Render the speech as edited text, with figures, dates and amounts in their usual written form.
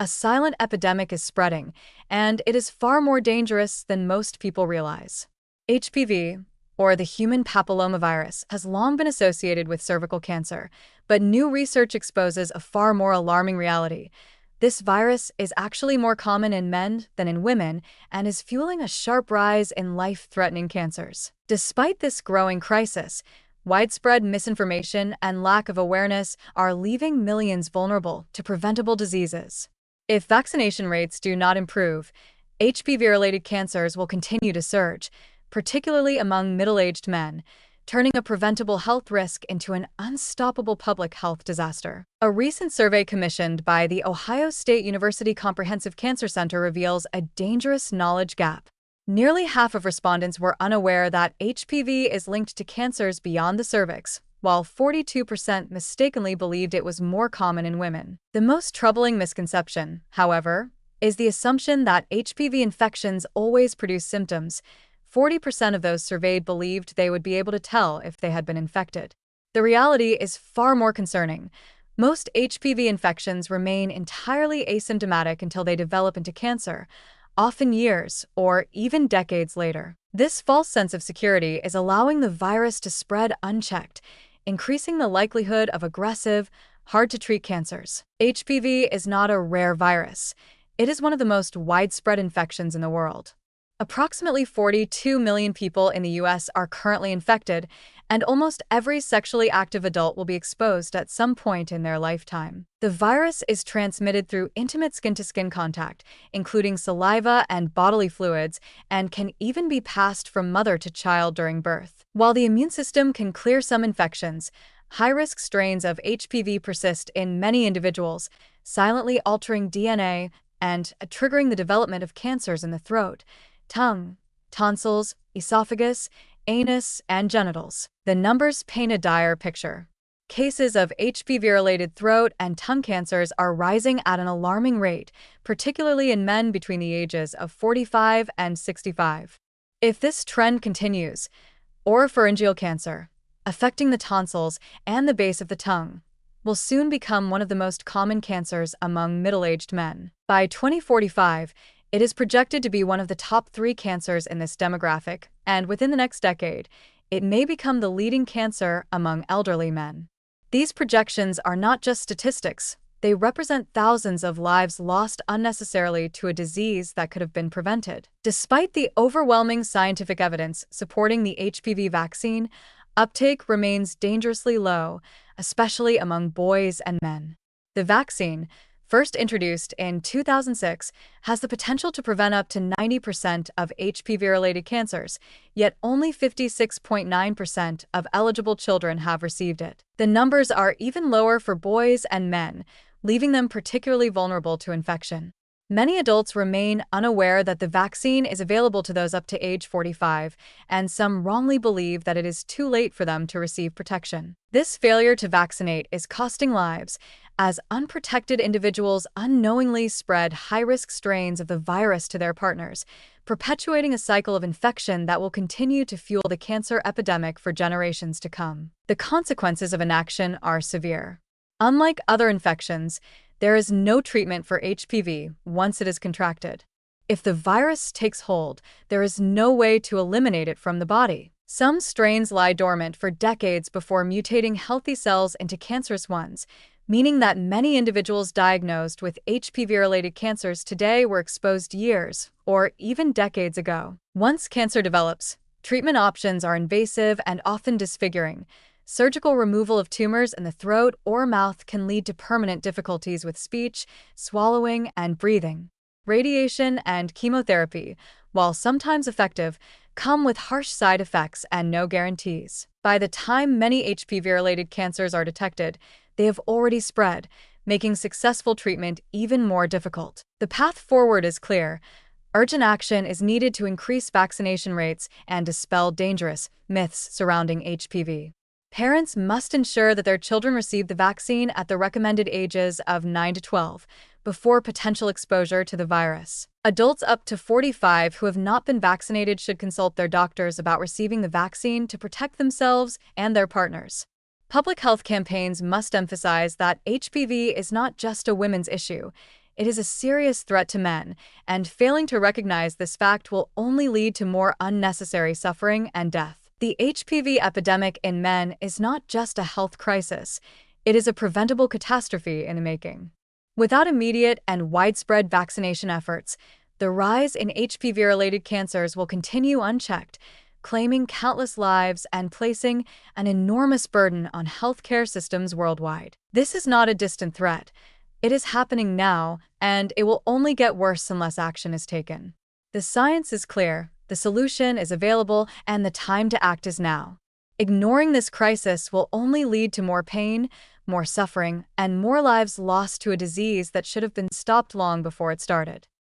A silent epidemic is spreading, and it is far more dangerous than most people realize. HPV, or the human papillomavirus, has long been associated with cervical cancer, but new research exposes a far more alarming reality. This virus is actually more common in men than in women and is fueling a sharp rise in life-threatening cancers. Despite this growing crisis, widespread misinformation and lack of awareness are leaving millions vulnerable to preventable diseases. If vaccination rates do not improve, HPV-related cancers will continue to surge, particularly among middle-aged men, turning a preventable health risk into an unstoppable public health disaster. A recent survey commissioned by the Ohio State University Comprehensive Cancer Center reveals a dangerous knowledge gap. Nearly half of respondents were unaware that HPV is linked to cancers beyond the cervix, while 42% mistakenly believed it was more common in women. The most troubling misconception, however, is the assumption that HPV infections always produce symptoms. 40% of those surveyed believed they would be able to tell if they had been infected. The reality is far more concerning. Most HPV infections remain entirely asymptomatic until they develop into cancer, often years or even decades later. This false sense of security is allowing the virus to spread unchecked, increasing the likelihood of aggressive, hard-to-treat cancers. HPV is not a rare virus. It is one of the most widespread infections in the world. Approximately 42 million people in the U.S. are currently infected, and almost every sexually active adult will be exposed at some point in their lifetime. The virus is transmitted through intimate skin-to-skin contact, including saliva and bodily fluids, and can even be passed from mother to child during birth. While the immune system can clear some infections, high-risk strains of HPV persist in many individuals, silently altering DNA and triggering the development of cancers in the throat, tongue, tonsils, esophagus, anus, and genitals. The numbers paint a dire picture. Cases of HPV-related throat and tongue cancers are rising at an alarming rate, particularly in men between the ages of 45 and 65. If this trend continues, oropharyngeal cancer, affecting the tonsils and the base of the tongue, will soon become one of the most common cancers among middle-aged men. By 2045, it is projected to be one of the top 3 cancers in this demographic, and within the next decade, it may become the leading cancer among elderly men. These projections are not just statistics. They represent thousands of lives lost unnecessarily to a disease that could have been prevented. Despite the overwhelming scientific evidence supporting the HPV vaccine, uptake remains dangerously low, especially among boys and men. The vaccine, first introduced in 2006, has the potential to prevent up to 90% of HPV-related cancers, yet only 56.9% of eligible children have received it. The numbers are even lower for boys and men, leaving them particularly vulnerable to infection. Many adults remain unaware that the vaccine is available to those up to age 45, and some wrongly believe that it is too late for them to receive protection. This failure to vaccinate is costing lives, as unprotected individuals unknowingly spread high-risk strains of the virus to their partners, perpetuating a cycle of infection that will continue to fuel the cancer epidemic for generations to come. The consequences of inaction are severe. Unlike other infections, there is no treatment for HPV once it is contracted. If the virus takes hold, there is no way to eliminate it from the body. Some strains lie dormant for decades before mutating healthy cells into cancerous ones, meaning that many individuals diagnosed with HPV-related cancers today were exposed years or even decades ago. Once cancer develops, treatment options are invasive and often disfiguring. Surgical removal of tumors in the throat or mouth can lead to permanent difficulties with speech, swallowing, and breathing. Radiation and chemotherapy, while sometimes effective, come with harsh side effects and no guarantees. By the time many HPV-related cancers are detected, they have already spread, making successful treatment even more difficult. The path forward is clear. Urgent action is needed to increase vaccination rates and dispel dangerous myths surrounding HPV. Parents must ensure that their children receive the vaccine at the recommended ages of 9 to 12, before potential exposure to the virus. Adults up to 45 who have not been vaccinated should consult their doctors about receiving the vaccine to protect themselves and their partners. Public health campaigns must emphasize that HPV is not just a women's issue. It is a serious threat to men, and failing to recognize this fact will only lead to more unnecessary suffering and death. The HPV epidemic in men is not just a health crisis, it is a preventable catastrophe in the making. Without immediate and widespread vaccination efforts, the rise in HPV-related cancers will continue unchecked, claiming countless lives and placing an enormous burden on healthcare systems worldwide. This is not a distant threat. It is happening now, and it will only get worse unless action is taken. The science is clear, the solution is available, and the time to act is now. Ignoring this crisis will only lead to more pain, more suffering, and more lives lost to a disease that should have been stopped long before it started.